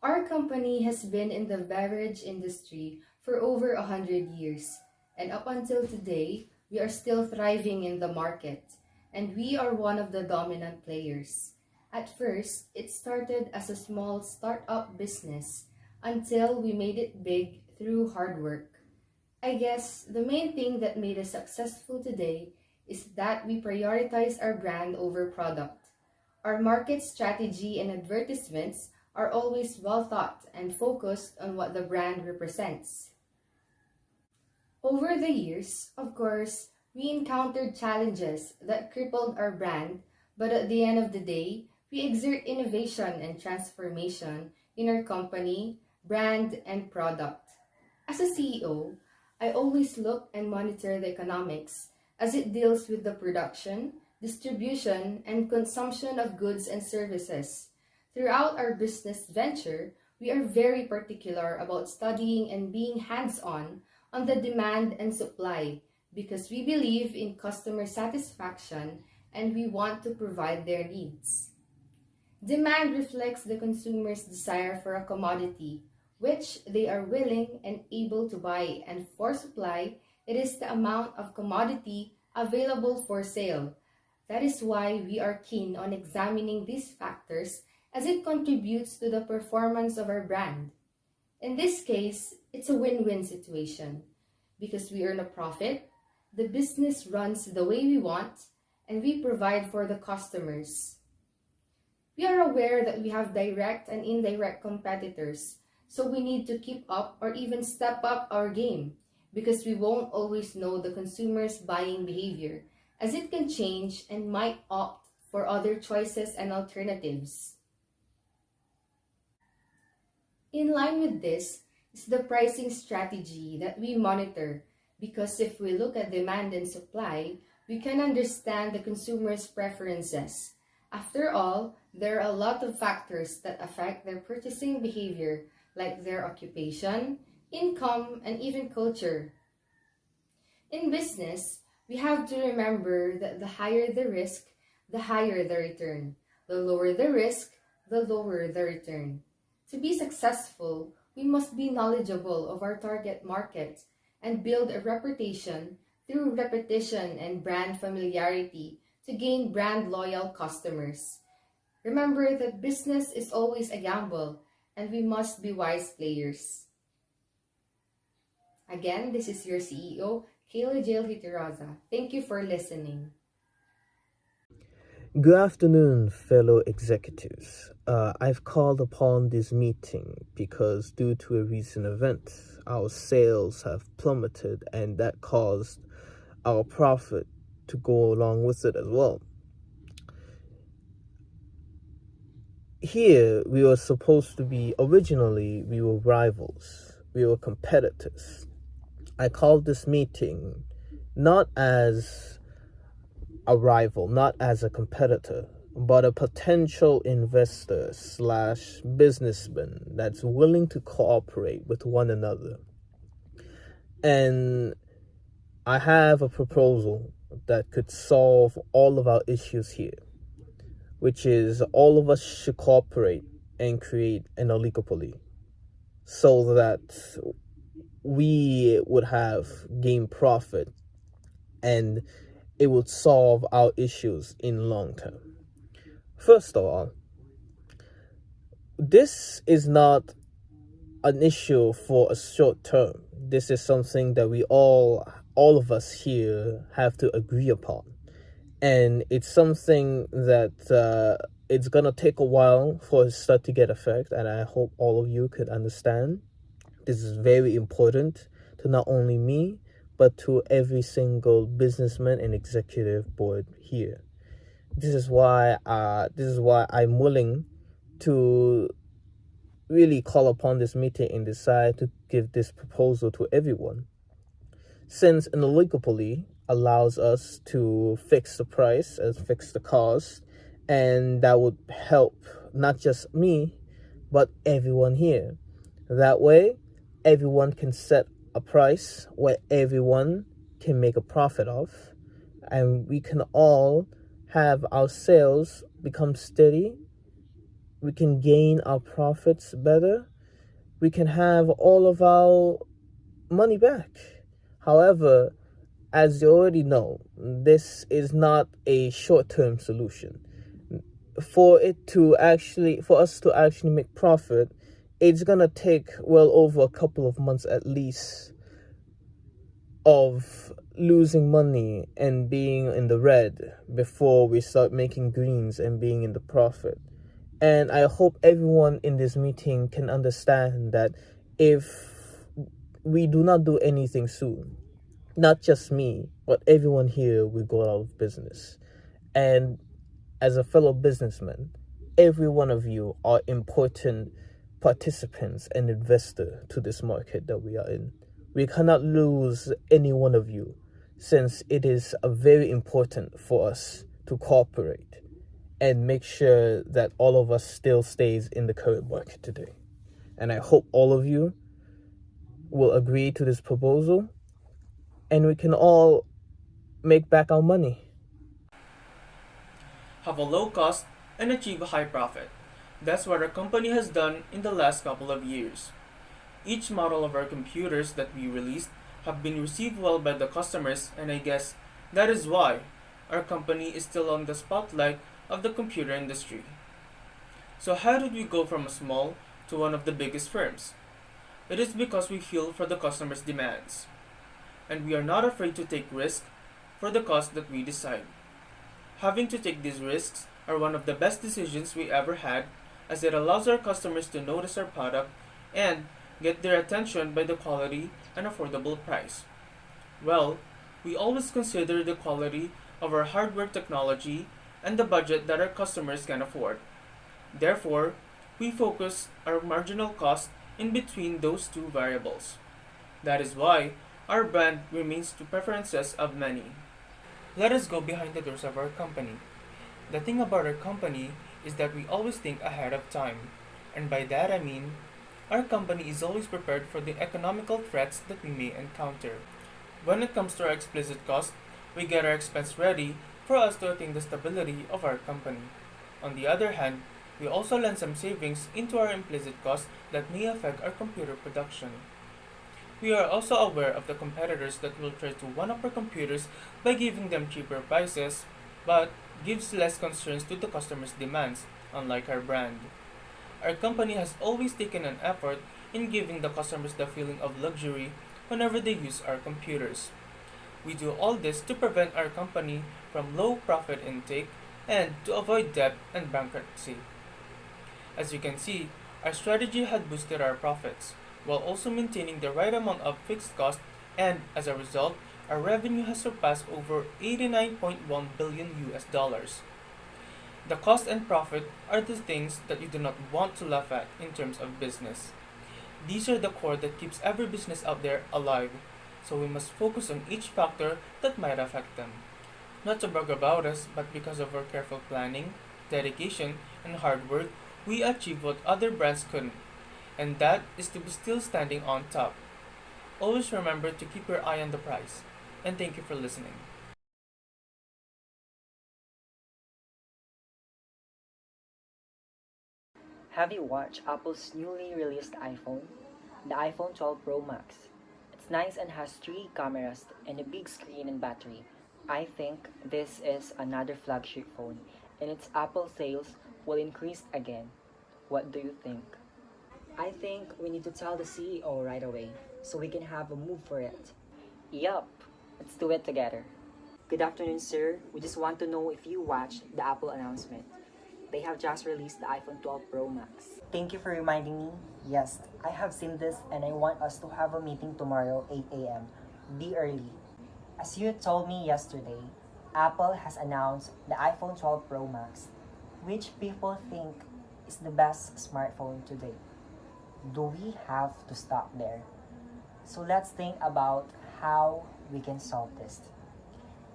Our company has been in the beverage industry for over 100 years, and up until today, we are still thriving in the market, and we are one of the dominant players. At first, it started as a small startup business until we made it big through hard work. I guess the main thing that made us successful today is that we prioritize our brand over product. Our market strategy and advertisements are always well thought and focused on what the brand represents. Over the years, of course, we encountered challenges that crippled our brand, but at the end of the day, we exert innovation and transformation in our company, brand, and product. As a CEO, I always look and monitor the economics as it deals with the production, distribution, and consumption of goods and services. Throughout our business venture, we are very particular about studying and being hands on the demand and supply because we believe in customer satisfaction and we want to provide their needs. Demand reflects the consumer's desire for a commodity, which they are willing and able to buy, and for supply, it is the amount of commodity available for sale. That is why we are keen on examining these factors as it contributes to the performance of our brand. In this case, it's a win-win situation because we earn a profit, the business runs the way we want, and we provide for the customers. We are aware that we have direct and indirect competitors, so we need to keep up or even step up our game because we won't always know the consumer's buying behavior as it can change and might opt for other choices and alternatives. In line with this is the pricing strategy that we monitor because if we look at demand and supply, we can understand the consumer's preferences. After all, there are a lot of factors that affect their purchasing behavior like their occupation, income, and even culture. In business, we have to remember that the higher the risk, the higher the return. The lower the risk, the lower the return. To be successful, we must be knowledgeable of our target market and build a reputation through repetition and brand familiarity to gain brand loyal customers. Remember that business is always a gamble and we must be wise players. Again, this is your CEO, Kayla Jail Hitiraza. Thank you for listening. Good afternoon, fellow executives. I've called upon this meeting because due to a recent event, our sales have plummeted and that caused our profit to go along with it as well. Here, we were supposed to be, originally, we were rivals, we were competitors. I called this meeting not as a rival, not as a competitor, but a potential investor slash businessman that's willing to cooperate with one another. And I have a proposal that could solve all of our issues here, which is all of us should cooperate and create an oligopoly so that we would have gained profit and it would solve our issues in long term. First of all, this is not an issue for a short term. This is something that we all of us here have to agree upon. And it's something that it's going to take a while for it to start to get effect. And I hope all of you could understand. This is very important to not only me, but to every single businessman and executive board here. This is why I'm willing to really call upon this meeting and decide to give this proposal to everyone. Since an oligopoly allows us to fix the price and fix the cost, and that would help not just me, but everyone here. That way, everyone can set a price where everyone can make a profit of, and we can all have our sales become steady we can gain our profits better, we can have all of our money back. However, as you already know, this is not a short-term solution. For us to actually make profit, it's gonna take well over a couple of months at least of losing money and being in the red before we start making greens and being in the profit. And I hope everyone in this meeting can understand that if we do not do anything soon, not just me, but everyone here will go out of business. And as a fellow businessman, every one of you are important participants and investor to this market that we are in. We cannot lose any one of you, since it is very important for us to cooperate and make sure that all of us still stays in the current market today. And I hope all of you will agree to this proposal and we can all make back our money. Have a low cost, and achieve a high profit. That's what our company has done in the last couple of years. Each model of our computers that we released have been received well by the customers, and I guess that is why our company is still on the spotlight of the computer industry. So how did we go from a small to one of the biggest firms? It is because we feel for the customer's demands, and we are not afraid to take risks for the cost that we decide. Having to take these risks are one of the best decisions we ever had, as it allows our customers to notice our product and get their attention by the quality and affordable price. Well, we always consider the quality of our hardware technology and the budget that our customers can afford. Therefore, we focus our marginal cost in between those two variables. That is why our brand remains the preferences of many. Let us go behind the doors of our company. The thing about our company is that we always think ahead of time. And by that I mean, our company is always prepared for the economical threats that we may encounter. When it comes to our explicit cost, we get our expense ready for us to attain the stability of our company. On the other hand, we also lend some savings into our implicit costs that may affect our computer production. We are also aware of the competitors that will try to one-up our computers by giving them cheaper prices, but gives less concerns to the customer's demands, unlike our brand. Our company has always taken an effort in giving the customers the feeling of luxury whenever they use our computers. We do all this to prevent our company from low profit intake and to avoid debt and bankruptcy. As you can see, our strategy had boosted our profits, while also maintaining the right amount of fixed cost, and as a result, our revenue has surpassed over 89.1 billion US dollars. The cost and profit are the things that you do not want to laugh at in terms of business. These are the core that keeps every business out there alive, so we must focus on each factor that might affect them. Not to brag about us, but because of our careful planning, dedication, and hard work, we achieve what other brands couldn't, and that is to be still standing on top. Always remember to keep your eye on the prize, and thank you for listening. Have you watched Apple's newly released iPhone? The iPhone 12 Pro Max. It's nice and has 3 cameras and a big screen and battery. I think this is another flagship phone, and its Apple sales will increase again. What do you think? I think we need to tell the CEO right away so we can have a move for it. Yup, let's do it together. Good afternoon, sir. We just want to know if you watched the Apple announcement. They have just released the iPhone 12 Pro Max. Thank you for reminding me. Yes, I have seen this and I want us to have a meeting tomorrow 8 a.m. Be early. As you told me yesterday, Apple has announced the iPhone 12 Pro Max, which people think is the best smartphone today. Do we have to stop there? So let's think about how we can solve this.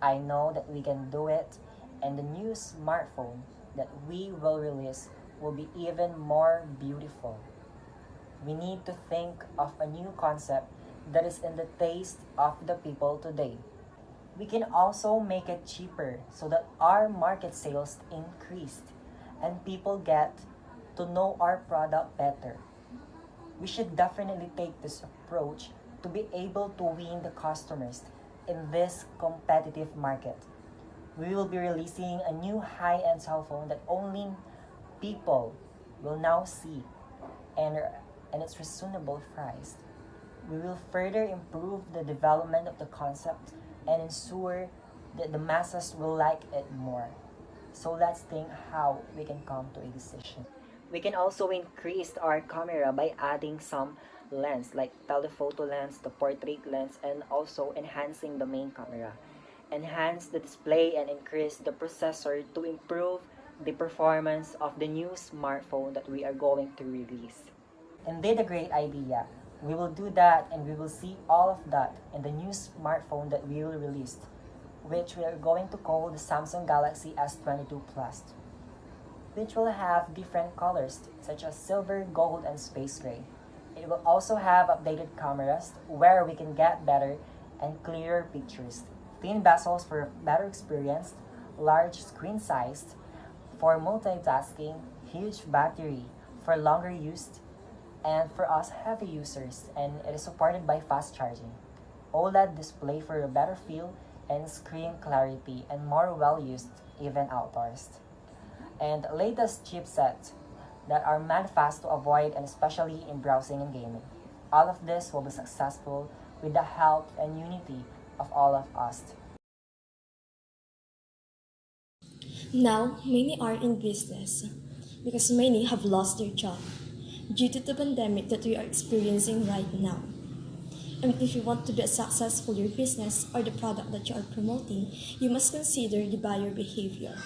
I know that we can do it, and the new smartphone that we will release will be even more beautiful. We need to think of a new concept that is in the taste of the people today. We can also make it cheaper so that our market sales increased and people get to know our product better. We should definitely take this approach to be able to win the customers in this competitive market. We will be releasing a new high-end cell phone that only people will now see, and it's reasonable priced. We will further improve the development of the concept and ensure that the masses will like it more. So let's think how we can come to a decision. We can also increase our camera by adding some lens like telephoto lens, the portrait lens, and also enhancing the main camera. Enhance the display and increase the processor to improve the performance of the new smartphone that we are going to release. Indeed, a great idea. We will do that and we will see all of that in the new smartphone that we will release, which we are going to call the Samsung Galaxy S22 Plus, which will have different colors such as silver, gold, and space gray. It will also have updated cameras where we can get better and clearer pictures, thin bezels for better experience, large screen size for multitasking, huge battery for longer use, and for us heavy users, and it is supported by fast charging. OLED display for a better feel and screen clarity and more well used even outdoors. And latest chipsets that are made fast to avoid and especially in browsing and gaming. All of this will be successful with the help and unity of all of us. Now, many are in business because many have lost their job due to the pandemic that we are experiencing right now. And if you want to be successful in your business or the product that you are promoting, you must consider the buyer behavior.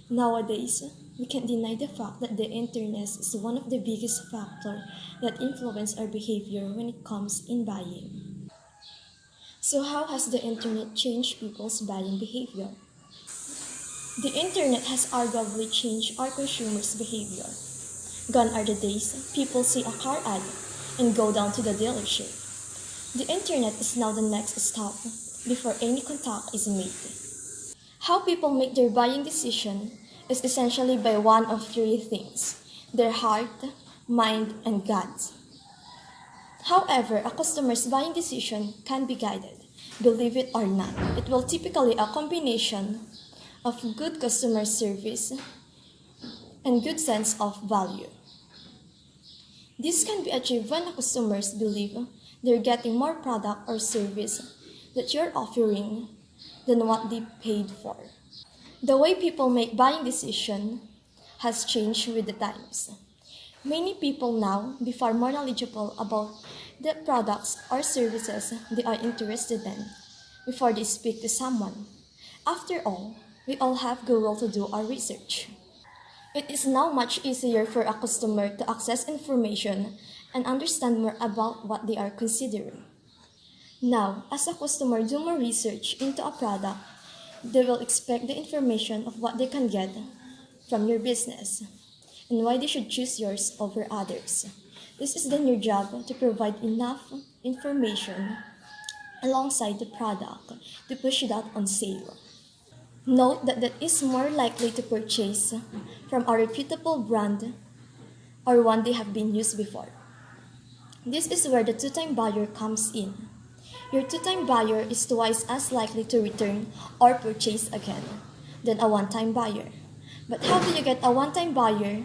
Nowadays, we can't deny the fact that the internet is one of the biggest factors that influence our behavior when it comes in buying. So how has the internet changed people's buying behavior? The internet has arguably changed our consumers' behavior. Gone are the days people see a car ad and go down to the dealership. The internet is now the next stop before any contact is made. How people make their buying decision is essentially by one of three things: their heart, mind, and gut. However, a customer's buying decision can be guided. Believe it or not, it will typically a combination of good customer service and good sense of value. This can be achieved when customers believe they're getting more product or service that you're offering than what they paid for. The way people make buying decisions has changed with the times. Many people now be far more knowledgeable about the products or services they are interested in before they speak to someone. After all, we all have Google to do our research. It is now much easier for a customer to access information and understand more about what they are considering. Now, as a customer do more research into a product, they will expect the information of what they can get from your business and why they should choose yours over others. This is then your job to provide enough information alongside the product to push that on sale. Note that is more likely to purchase from a reputable brand or one they have been used before. This is where the two-time buyer comes in. Your two-time buyer is twice as likely to return or purchase again than a one-time buyer. But how do you get a one-time buyer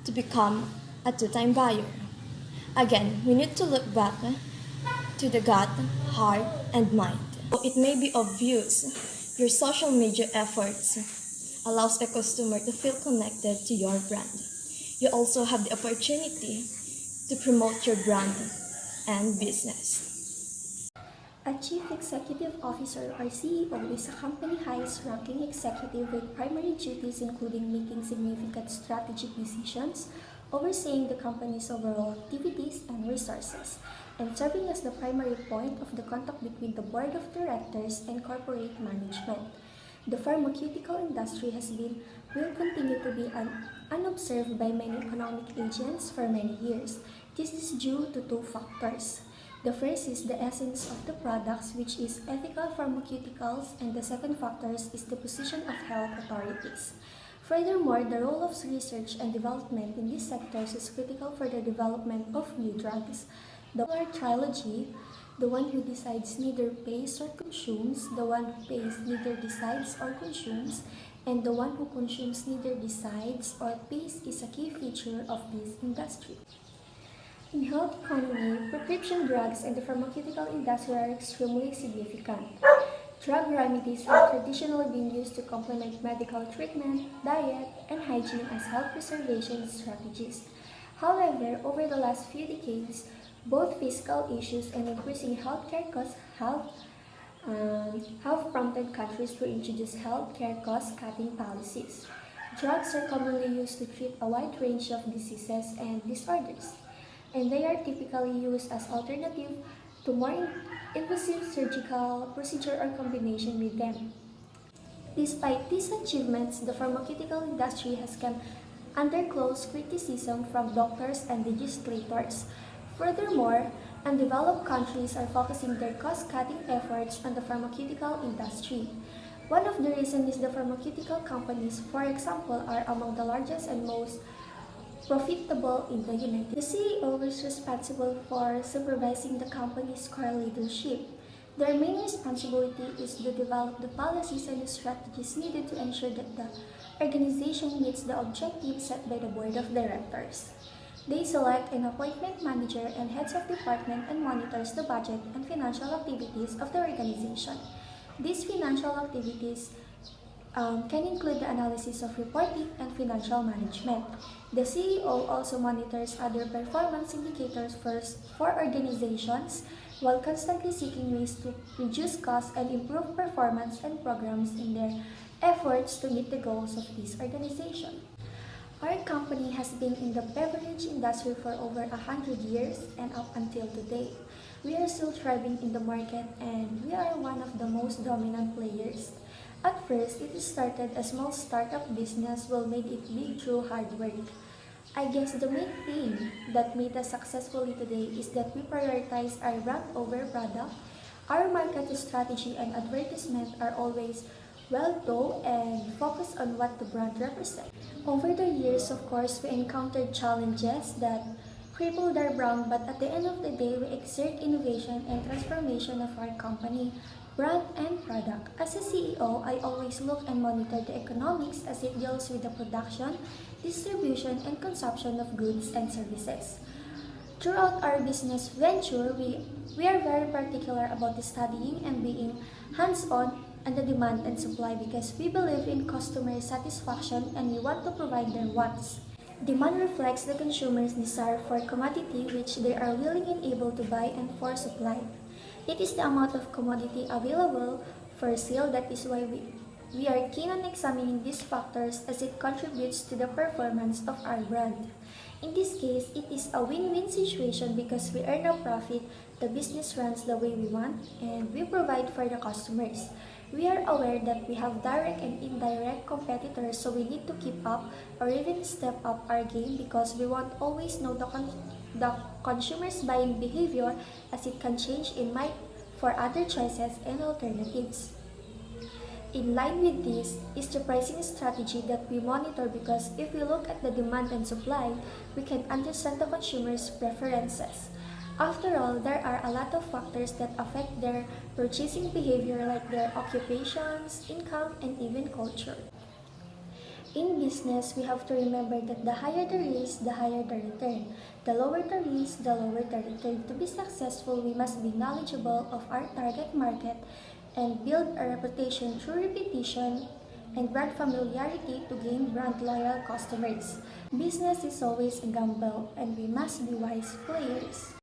to become a two-time buyer? Again, we need to look back to the gut, heart, and mind. It may be obvious your social media efforts allows a customer to feel connected to your brand. You also have the opportunity to promote your brand and business. A Chief Executive Officer or CEO is a company highest-ranking executive with primary duties including making significant strategic decisions, overseeing the company's overall activities and resources, and serving as the primary point of the contact between the board of directors and corporate management. The pharmaceutical industry will continue to be unobserved by many economic agents for many years. This is due to two factors. The first is the essence of the products, which is ethical pharmaceuticals, and the second factor is the position of health authorities. Furthermore, the role of research and development in these sectors is critical for the development of new drugs. The polar trilogy, the one who decides neither pays or consumes, the one who pays neither decides or consumes, and the one who consumes neither decides or pays is a key feature of this industry. In health economy, prescription drugs and the pharmaceutical industry are extremely significant. Drug remedies have traditionally been used to complement medical treatment, diet, and hygiene as health preservation strategies. However, over the last few decades, both fiscal issues and increasing healthcare costs have prompted countries to introduce healthcare cost-cutting policies. Drugs are commonly used to treat a wide range of diseases and disorders, and they are typically used as alternative to more invasive surgical procedure or combination with them. Despite these achievements, the pharmaceutical industry has come under close criticism from doctors and legislators. Furthermore, undeveloped countries are focusing their cost-cutting efforts on the pharmaceutical industry. One of the reasons is the pharmaceutical companies, for example, are among the largest and most profitable in the United States. The CEO is responsible for supervising the company's core leadership. Their main responsibility is to develop the policies and the strategies needed to ensure that the organization meets the objectives set by the board of directors. They select an appointment manager and heads of department and monitors the budget and financial activities of the organization. These financial activities can include the analysis of reporting and financial management. The CEO also monitors other performance indicators for organizations while constantly seeking ways to reduce costs and improve performance and programs in their efforts to meet the goals of this organization. Our company has been in the beverage industry for over 100 years, and up until today, we are still thriving in the market and we are one of the most dominant players. At first, it started a small startup business while made it big through hard work. I guess the main thing that made us successful today is that we prioritize our brand over product. Our market strategy and advertisement are always well thought and focus on what the brand represents. Over the years, of course, we encountered challenges that crippled our brand, but at the end of the day, we exert innovation and transformation of our company, brand, and product. As a CEO, I always look and monitor the economics as it deals with the production, distribution, and consumption of goods and services. Throughout our business venture, we are very particular about studying and being hands-on and the demand and supply because we believe in customer satisfaction and we want to provide their wants. Demand reflects the consumer's desire for commodity which they are willing and able to buy and for supply. It is the amount of commodity available for sale that is why we are keen on examining these factors as it contributes to the performance of our brand. In this case, it is a win-win situation because we earn a profit, the business runs the way we want, and we provide for the customers. We are aware that we have direct and indirect competitors, so we need to keep up or even step up our game because we won't always know the consumer's buying behavior as it can change in mind for other choices and alternatives. In line with this is the pricing strategy that we monitor because if we look at the demand and supply, we can understand the consumer's preferences. After all, there are a lot of factors that affect their purchasing behavior like their occupations, income, and even culture. In business, we have to remember that the higher the risk, the higher the return. The lower the risk, the lower the return. To be successful, we must be knowledgeable of our target market and build a reputation through repetition and brand familiarity to gain brand loyal customers. Business is always a gamble and we must be wise players.